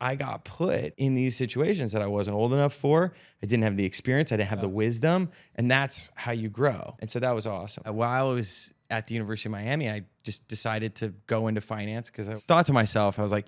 I got put in these situations that I wasn't old enough for. I didn't have the experience. I didn't have the wisdom. And that's how you grow. And so that was awesome. While I was at the University of Miami, I just decided to go into finance because I thought to myself, I was like,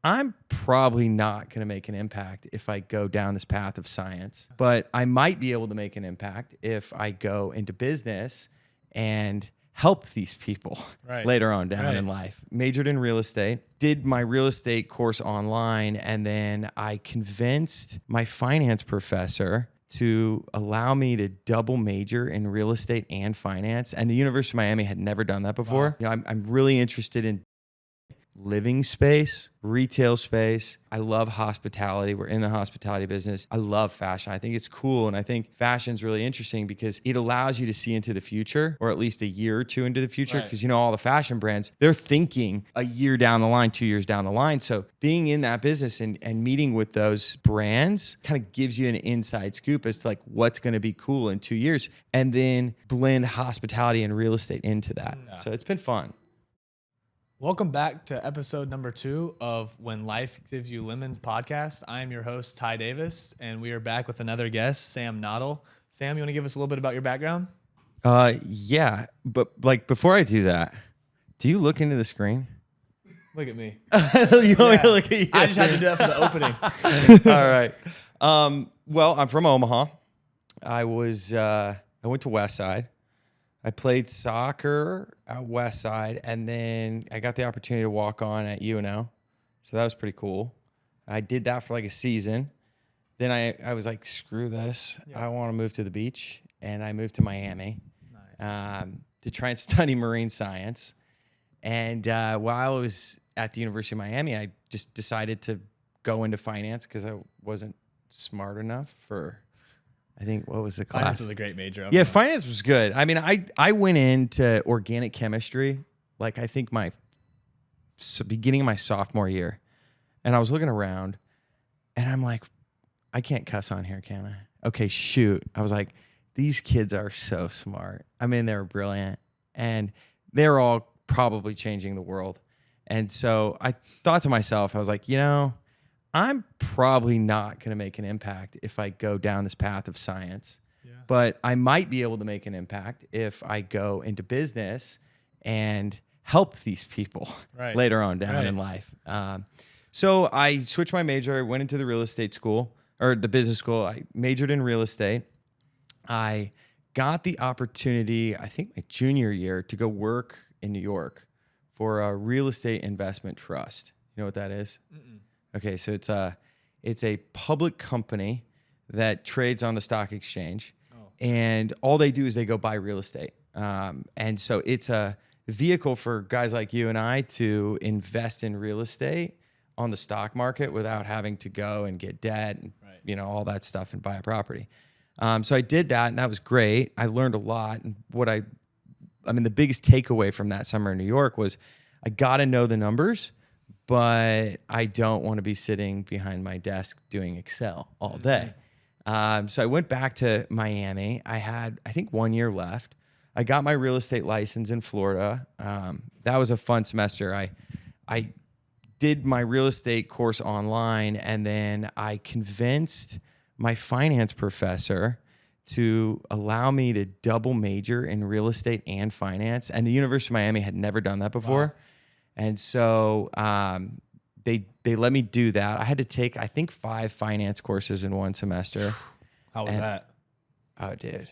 I'm probably not going to make an impact if I go down this path of science, but I might be able to make an impact if I go into business and help these people later on down in life. Majored in real estate, did my real estate course online, and then I convinced my finance professor to allow me to double major in real estate and finance. And the University of Miami had never done that before. Wow. I'm really interested in living space, retail space. I love hospitality. We're in the hospitality business. I love fashion. I think it's cool. And I think fashion's really interesting because it allows you to see into the future, or at least a year or two into the future. Because all the fashion brands, they're thinking a year down the line, 2 years down the line. So being in that business and meeting with those brands kind of gives you an inside scoop as to like what's going to be cool in 2 years, and then blend hospitality and real estate into that. Yeah. So it's been fun. Welcome back to episode number 2 of When Life Gives You Lemons podcast. I am your host, Ty Davis, and we are back with another guest, Sam Noddle. Sam, you want to give us a little bit about your background? Yeah, but like before I do that, do you look into the screen? Look at me. You want me to look at you? I just had to do that for the opening. All right. Well, I'm from Omaha. I went to Westside. I played soccer at Westside, and then I got the opportunity to walk on at UNO. So that was pretty cool. I did that for like a season. Then I was like, screw this. Yeah. I want to move to the beach. And I moved to Miami to try and study marine science. And while I was at the University of Miami, I just decided to go into finance because I wasn't smart enough for... I think, what was the class? Finance was a great major. Yeah, finance was good. I mean, I went into organic chemistry, like I think beginning of my sophomore year. And I was looking around and I'm like, I can't cuss on here, can I? Okay, shoot. I was like, these kids are so smart. I mean, they're brilliant. And they're all probably changing the world. And so I thought to myself, I was like, I'm probably not going to make an impact if I go down this path of science, but I might be able to make an impact if I go into business and help these people later on down in life. So I switched my major. I went into the real estate school or the business school. I majored in real estate. I got the opportunity, I think my junior year, to go work in New York for a real estate investment trust. You know what that is? Mm-mm. Okay, so it's a public company that trades on the stock exchange, and all they do is they go buy real estate. And so it's a vehicle for guys like you and I to invest in real estate on the stock market without having to go and get debt and all that stuff and buy a property. So I did that, and that was great. I learned a lot. And the biggest takeaway from that summer in New York was I got to know the numbers, but I don't want to be sitting behind my desk doing Excel all day. So I went back to Miami. I had, I think, 1 year left. I got my real estate license in Florida. That was a fun semester. I did my real estate course online, and then I convinced my finance professor to allow me to double major in real estate and finance. And the University of Miami had never done that before. Wow. And so they let me do that. I had to take, I think, 5 finance courses in one semester. How was that? Oh, dude,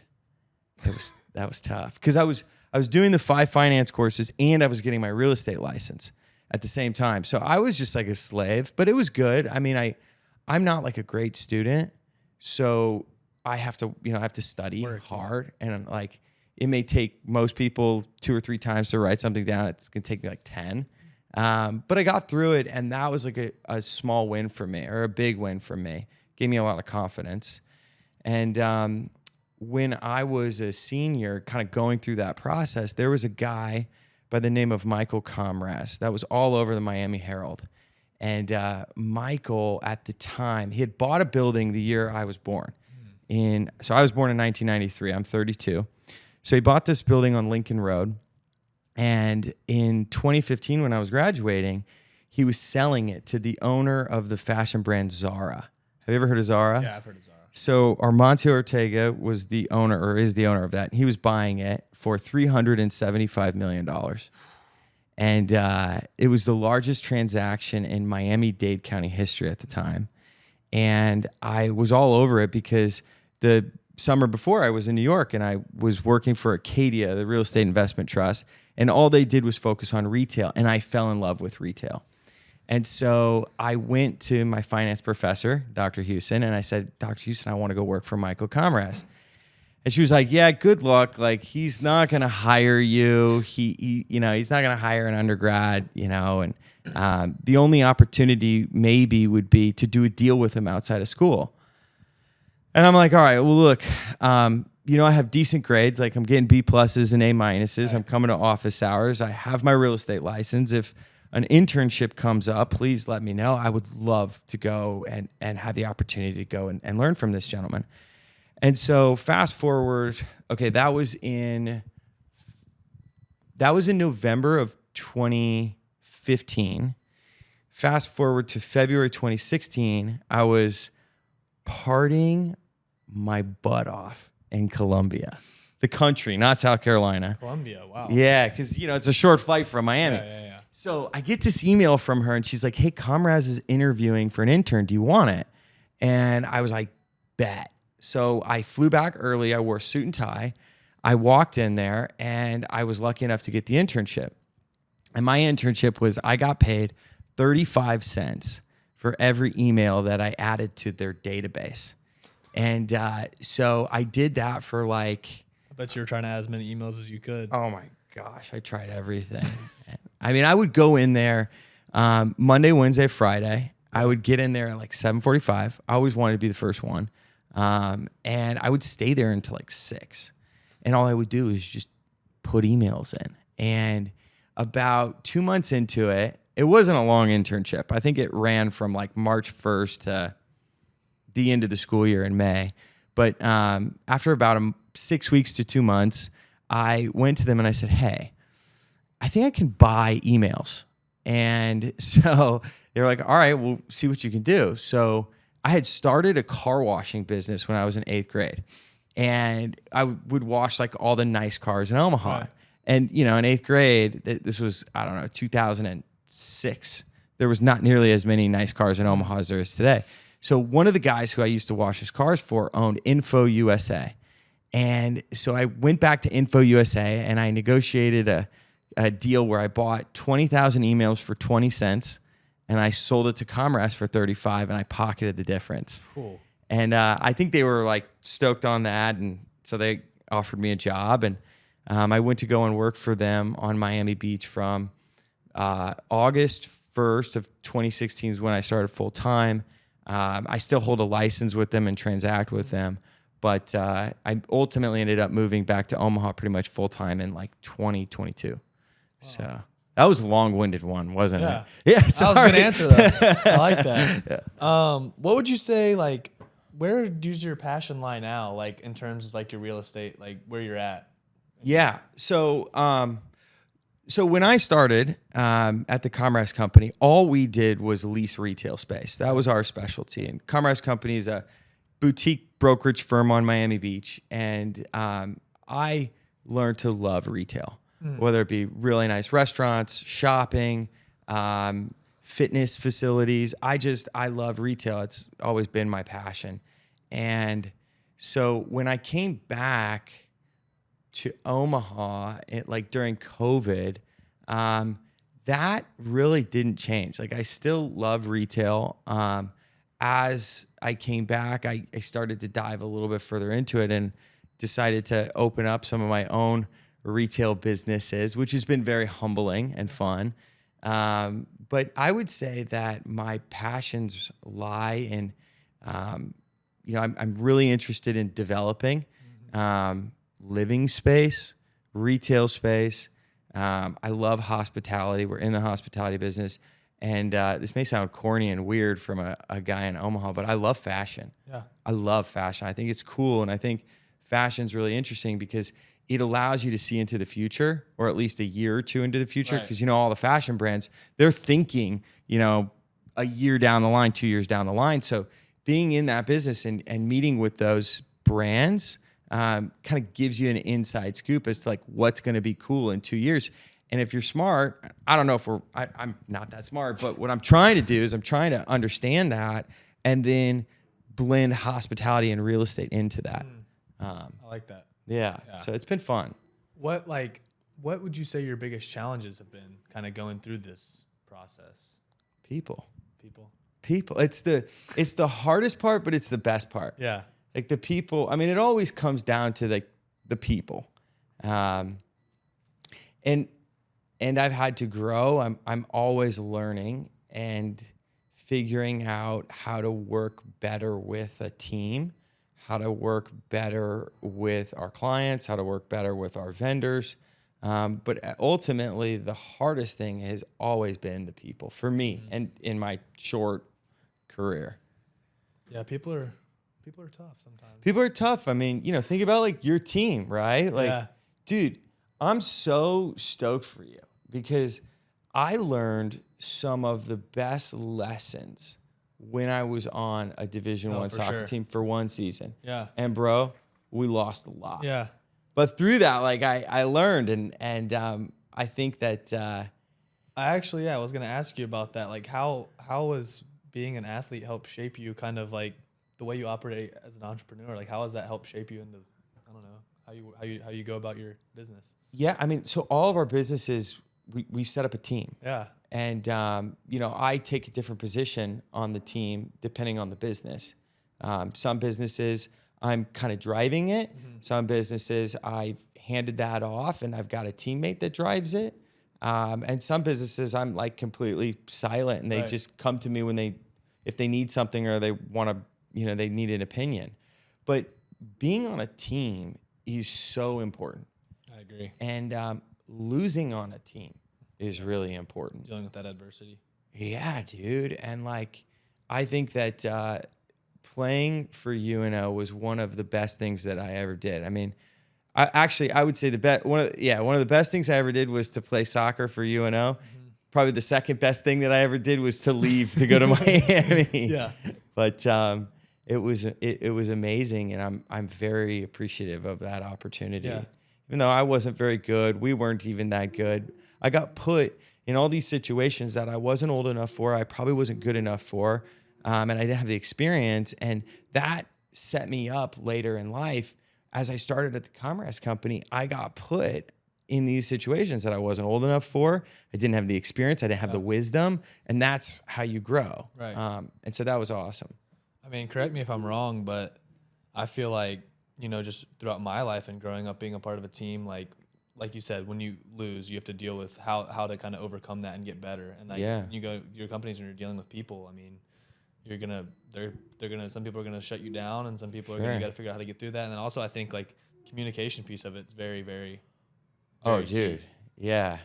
that was tough because I was doing the 5 finance courses and I was getting my real estate license at the same time. So I was just like a slave, but it was good. I mean, I'm not like a great student, so I have to study hard, and like it may take most people 2 or 3 times to write something down. It's gonna take me like 10. But I got through it, and that was like a small win for me, or a big win for me. Gave me a lot of confidence. And when I was a senior, kind of going through that process, there was a guy by the name of Michael Comras that was all over the Miami Herald. And Michael, at the time, he had bought a building the year I was born. So I was born in 1993. I'm 32. So he bought this building on Lincoln Road. And in 2015, when I was graduating, he was selling it to the owner of the fashion brand Zara. Have you ever heard of Zara? Yeah, I've heard of Zara. So Armando Ortega was the owner, or is the owner of that. He was buying it for $375 million. And it was the largest transaction in Miami-Dade County history at the time. And I was all over it because the summer before I was in New York and I was working for Acadia, the real estate investment trust. And all they did was focus on retail. And I fell in love with retail. And so I went to my finance professor, Dr. Houston, and I said, Dr. Houston, I want to go work for Michael Comras. And she was like, yeah, good luck. Like, he's not going to hire you. He's not going to hire an undergrad, and the only opportunity maybe would be to do a deal with him outside of school. And I'm like, all right, well, look, I have decent grades. Like, I'm getting B pluses and A minuses. Right. I'm coming to office hours. I have my real estate license. If an internship comes up, please let me know. I would love to go and have the opportunity to go and learn from this gentleman. And so fast forward, okay, that was in November of 2015. Fast forward to February 2016, I was partying my butt off in Colombia, the country, not South Carolina. Colombia, wow. Yeah, because it's a short flight from Miami. Yeah. So I get this email from her, and she's like, hey, Comras is interviewing for an intern. Do you want it? And I was like, bet. So I flew back early. I wore a suit and tie. I walked in there, and I was lucky enough to get the internship. And my internship was I got paid 35 cents for every email that I added to their database. And so I did that for like... I bet you were trying to add as many emails as you could. Oh, my gosh. I tried everything. I mean, I would go in there Monday, Wednesday, Friday. I would get in there at like 7:45. I always wanted to be the first one. And I would stay there until like 6. And all I would do is just put emails in. And about 2 months into it, it wasn't a long internship. I think it ran from like March 1st to the end of the school year in May. But after about 6 weeks to 2 months, I went to them and I said, hey, I think I can buy emails. And so they were like, all right, we'll see what you can do. So I had started a car washing business when I was in 8th grade. And I would wash like all the nice cars in Omaha. Right. And, in 8th grade, this was, 2006. There was not nearly as many nice cars in Omaha as there is today. So one of the guys who I used to wash his cars for owned Info USA. And so I went back to Info USA and I negotiated a deal where I bought 20,000 emails for 20 cents and I sold it to Comras for 35 and I pocketed the difference. Cool. And I think they were like stoked on that. And so they offered me a job and I went to go and work for them on Miami Beach from August 1st of 2016 is when I started full time. I still hold a license with them and transact with them. But I ultimately ended up moving back to Omaha pretty much full time in like 2022. Wow. So that was a long-winded one, wasn't it? Yeah, I was going to answer that. I like that. Yeah. What would you say, like, where does your passion lie now, like in terms of like your real estate, like where you're at? Yeah. So when I started at the Comras Company, all we did was lease retail space. That was our specialty. And Comras Company is a boutique brokerage firm on Miami Beach. And I learned to love retail, whether it be really nice restaurants, shopping, fitness facilities. I love retail. It's always been my passion. And so when I came back to Omaha, like during COVID, that really didn't change. Like I still love retail. As I came back, I started to dive a little bit further into it and decided to open up some of my own retail businesses, which has been very humbling and fun. But I would say that my passions lie in, I'm really interested in developing living space, retail space. I love hospitality. We're in the hospitality business. And this may sound corny and weird from a guy in Omaha, but I love fashion. Yeah, I love fashion. I think it's cool. And I think fashion's really interesting because it allows you to see into the future, or at least a year or two into the future. Right. Cause all the fashion brands, they're thinking, a year down the line, 2 years down the line. So being in that business and meeting with those brands kind of gives you an inside scoop as to like what's going to be cool in 2 years. And if you're smart, I don't know if I'm not that smart, but what I'm trying to do is I'm trying to understand that and then blend hospitality and real estate into that. I like that. Yeah. So it's been fun. What would you say your biggest challenges have been kind of going through this process? People. People. It's the hardest part, but it's the best part. Yeah. Like the people, I mean, it always comes down to like the people. And I've had to grow. I'm always learning and figuring out how to work better with a team, how to work better with our clients, how to work better with our vendors. But ultimately, the hardest thing has always been the people for me and in my short career. Yeah, people are tough sometimes. People are tough. I mean, think about like your team, right? Like, dude, I'm so stoked for you because I learned some of the best lessons when I was on a Division I soccer team for one season. Yeah. And bro, we lost a lot. Yeah. But through that, like I learned and I think that I was going to ask you about that. Like how was being an athlete help shape you kind of like the way you operate as an entrepreneur? Like how has that helped shape you into, I don't know, how you go about your business? Yeah, I mean, so all of our businesses, we set up a team. Yeah. And, I take a different position on the team depending on the business. Some businesses, I'm kind of driving it. Mm-hmm. Some businesses, I've handed that off and I've got a teammate that drives it. And some businesses, I'm like completely silent and they just come to me if they need something or they want to, they need an opinion. But being on a team is so important. I agree. And losing on a team is really important. Dealing with that adversity. Yeah, dude. And like, I think that playing for UNO was one of the best things that I ever did. I mean, I would say one of the best things I ever did was to play soccer for UNO. Mm-hmm. Probably the second best thing that I ever did was to leave to go to Miami. Yeah. But it was amazing, and I'm very appreciative of that opportunity. Yeah. Even though I wasn't very good, we weren't even that good. I got put in all these situations that I wasn't old enough for, I probably wasn't good enough for, and I didn't have the experience. And that set me up later in life. As I started at the Commerce Company, I got put in these situations that I wasn't old enough for. I didn't have the experience. I didn't have the wisdom. And that's how you grow. Right. And so that was awesome. I mean, correct me if I'm wrong, but I feel like, just throughout my life and growing up being a part of a team, like you said, when you lose, you have to deal with how to kind of overcome that and get better. And when you go your companies, when you're dealing with people, I mean, some people are gonna shut you down, and some people are you got to figure out how to get through that. And then also, I think like communication piece of it's very, very. Oh, dude, yeah,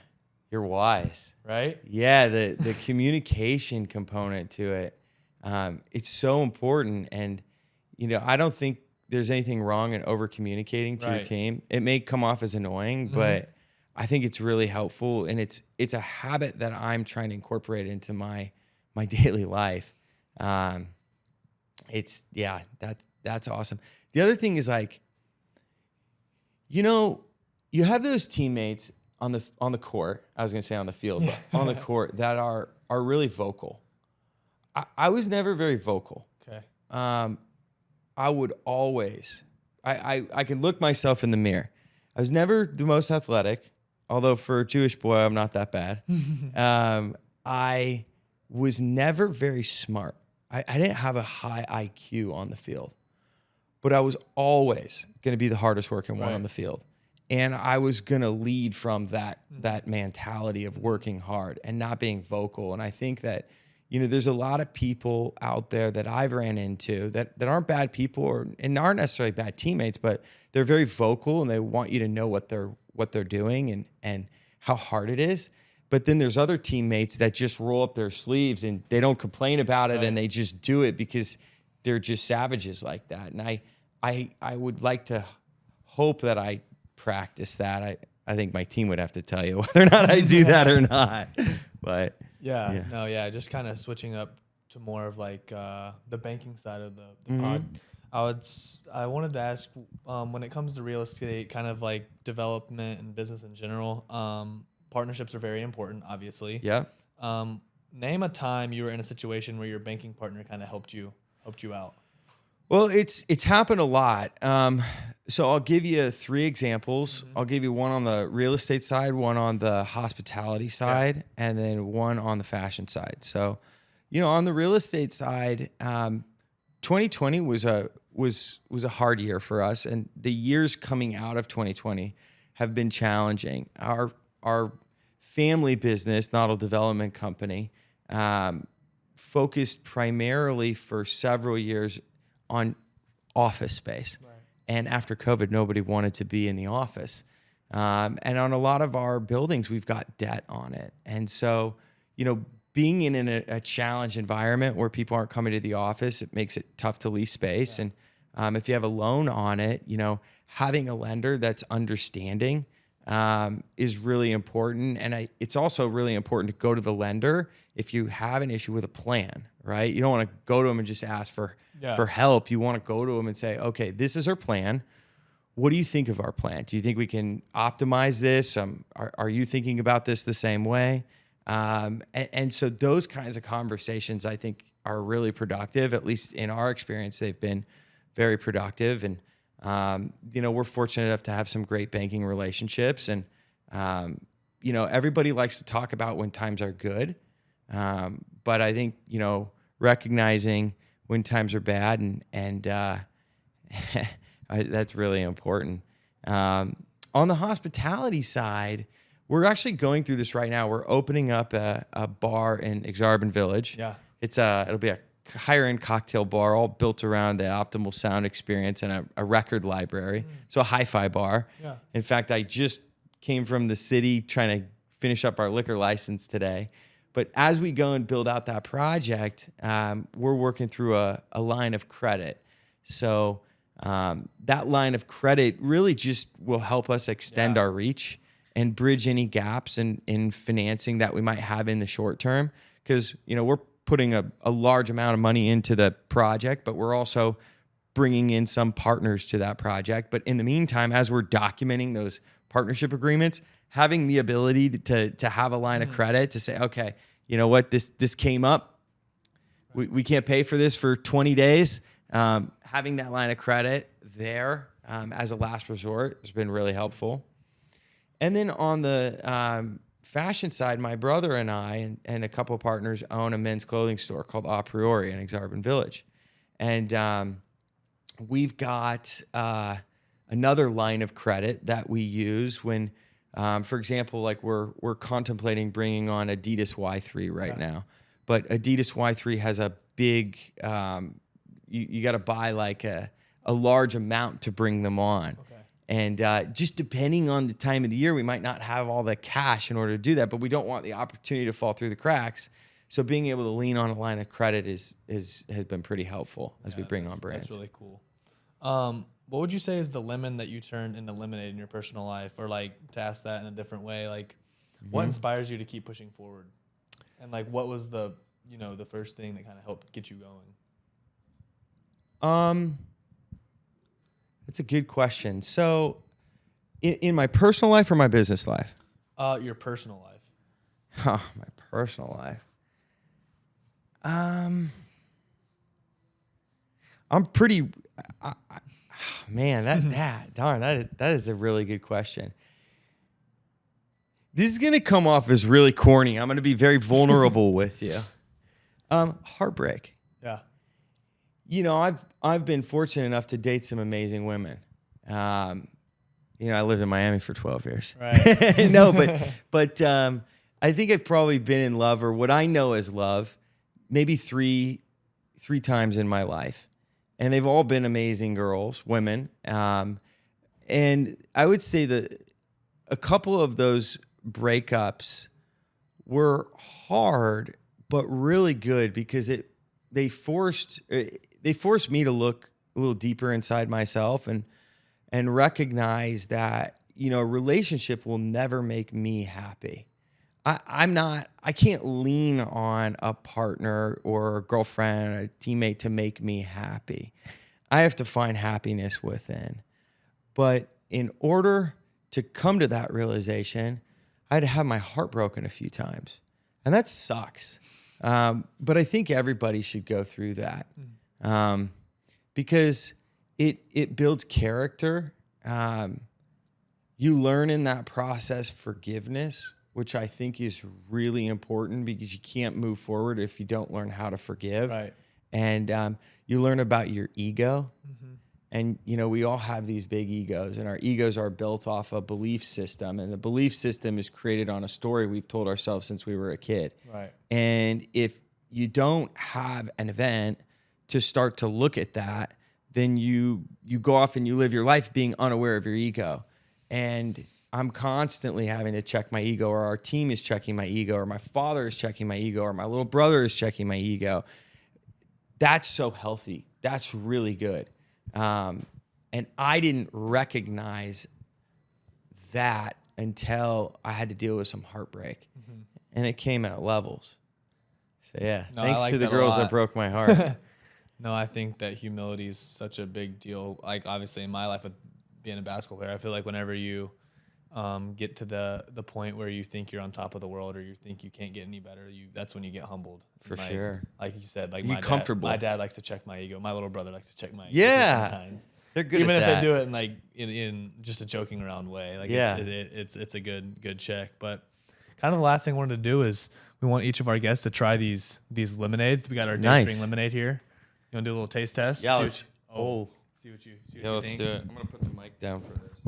you're wise, right? Yeah, the communication component to it, it's so important. And I don't think there's anything wrong in over communicating to your team. It may come off as annoying, but I think it's really helpful, and it's a habit that I'm trying to incorporate into my daily life. That's awesome. The other thing is like, you have those teammates on the court. I was gonna say on the field, but on the court that are really vocal. I was never very vocal. Okay. I would always, I can look myself in the mirror. I was never the most athletic, although for a Jewish boy, I'm not that bad. I was never very smart. I didn't have a high IQ on the field, but I was always going to be the hardest working one on the field. And I was going to lead from that mentality of working hard and not being vocal. And I think that, there's a lot of people out there that I've ran into that aren't bad people and aren't necessarily bad teammates, but they're very vocal and they want you to know what they're doing and how hard it is. But then there's other teammates that just roll up their sleeves and they don't complain about it and they just do it because they're just savages like that. And I would like to hope that I practice that. I think my team would have to tell you whether or not I do that or not. But just kind of switching up to more of like the banking side of the pod. I wanted to ask, when it comes to real estate, kind of like development and business in general, partnerships are very important, obviously. Yeah. Name a time you were in a situation where your banking partner kind of helped you out. Well, it's happened a lot. So I'll give you 3 examples. I'll give you one on the real estate side, one on the hospitality side, and then one on the fashion side. So, on the real estate side, 2020 was a hard year for us, and the years coming out of 2020 have been challenging. Our family business, Noddle Development Company, focused primarily for several years on office space. Right. And after COVID, nobody wanted to be in the office. And on a lot of our buildings, we've got debt on it. And so, being in a challenged environment where people aren't coming to the office, it makes it tough to lease space. Yeah. And if you have a loan on it, having a lender that's understanding is really important. And it's also really important to go to the lender if you have an issue with a plan, right? You don't want to go to them and just ask for help. You want to go to them and say, okay, this is our plan. What do you think of our plan? Do you think we can optimize this? Are you thinking about this the same way? And so those kinds of conversations, I think, are really productive. At least in our experience, they've been very productive. And, we're fortunate enough to have some great banking relationships. And, everybody likes to talk about when times are good. But I think, recognizing when times are bad and that's really important. On the hospitality side, we're actually going through this right now. We're opening up a bar in Exarban Village. Yeah. It'll be a higher end cocktail bar, all built around the optimal sound experience and a record library. So a hi-fi bar. Yeah. In fact, I just came from the city trying to finish up our liquor license today. But as we go and build out that project, we're working through a line of credit. So that line of credit really just will help us extend our reach and bridge any gaps in financing that we might have in the short term. Because, we're putting a large amount of money into the project, but we're also bringing in some partners to that project. But in the meantime, as we're documenting those partnership agreements, having the ability to have a line of credit to say, okay, you know what, this came up. We can't pay for this for 20 days. Having that line of credit there as a last resort has been really helpful. And then on the fashion side, my brother and I and a couple of partners own a men's clothing store called A Priori in Exarban Village. And we've got another line of credit that we use when, for example, like we're contemplating bringing on Adidas Y3 right now. But Adidas Y3 has a big, you got to buy like a large amount to bring them on. Okay. And just depending on the time of the year, we might not have all the cash in order to do that, but we don't want the opportunity to fall through the cracks. So being able to lean on a line of credit has been pretty helpful as we bring on brands. That's really cool. What would you say is the lemon that you turned into lemonade in your personal life? Or like, to ask that in a different way, like what inspires you to keep pushing forward? And like, what was the first thing that kind of helped get you going? That's a good question. So in my personal life or my business life? Your personal life. My personal life. I'm pretty, that is a really good question. This is going to come off as really corny. I'm going to be very vulnerable with you. Heartbreak. Yeah. I've been fortunate enough to date some amazing women. I lived in Miami for 12 years. Right. No, but I think I've probably been in love, or what I know as love, maybe three times in my life. And they've all been amazing girls, women. And I would say that a couple of those breakups were hard, but really good because they forced me to look a little deeper inside myself and recognize that, a relationship will never make me happy. I can't lean on a partner or a girlfriend or a teammate to make me happy. I have to find happiness within. But in order to come to that realization, I had to have my heart broken a few times. And that sucks. But I think everybody should go through that because it builds character. You learn in that process forgiveness, which I think is really important because you can't move forward if you don't learn how to forgive. Right. And you learn about your ego. Mm-hmm. And, we all have these big egos, and our egos are built off a belief system. And the belief system is created on a story we've told ourselves since we were a kid. Right. And if you don't have an event to start to look at that, then you go off and you live your life being unaware of your ego. And I'm constantly having to check my ego, or our team is checking my ego, or my father is checking my ego, or my little brother is checking my ego. That's so healthy. That's really good. And I didn't recognize that until I had to deal with some heartbreak. Mm-hmm. And it came at levels. So yeah, thanks to the girls that broke my heart. No, I think that humility is such a big deal. Like obviously in my life with being a basketball player, I feel like whenever you get to the point where you think you're on top of the world or you think you can't get any better, that's when you get humbled. For sure. Like you said, like comfortable. My dad likes to check my ego. My little brother likes to check my ego. Yeah. Sometimes. They're good even at that. if they do it in like in just a joking around way. Like it's a good check. But kind of the last thing I wanted to do is we want each of our guests to try these lemonades. We got our Dayspring lemonade here. You want to do a little taste test? Yeah. See what you think. Let's do it. I'm gonna put the mic down for this.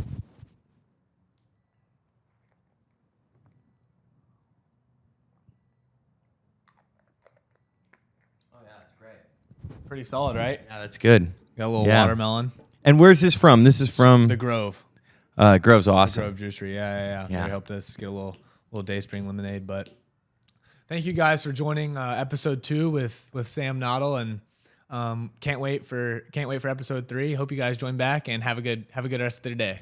Oh yeah, it's great. Pretty solid, right? Yeah, that's good. Got a little watermelon. And where's this from? This is from The Grove. Grove's awesome. Grove Juicery. Yeah. They helped us get a little Dayspring lemonade. But thank you guys for joining episode 2 with Sam Noddle, and can't wait for episode 3. Hope you guys join back and have a good rest of the day.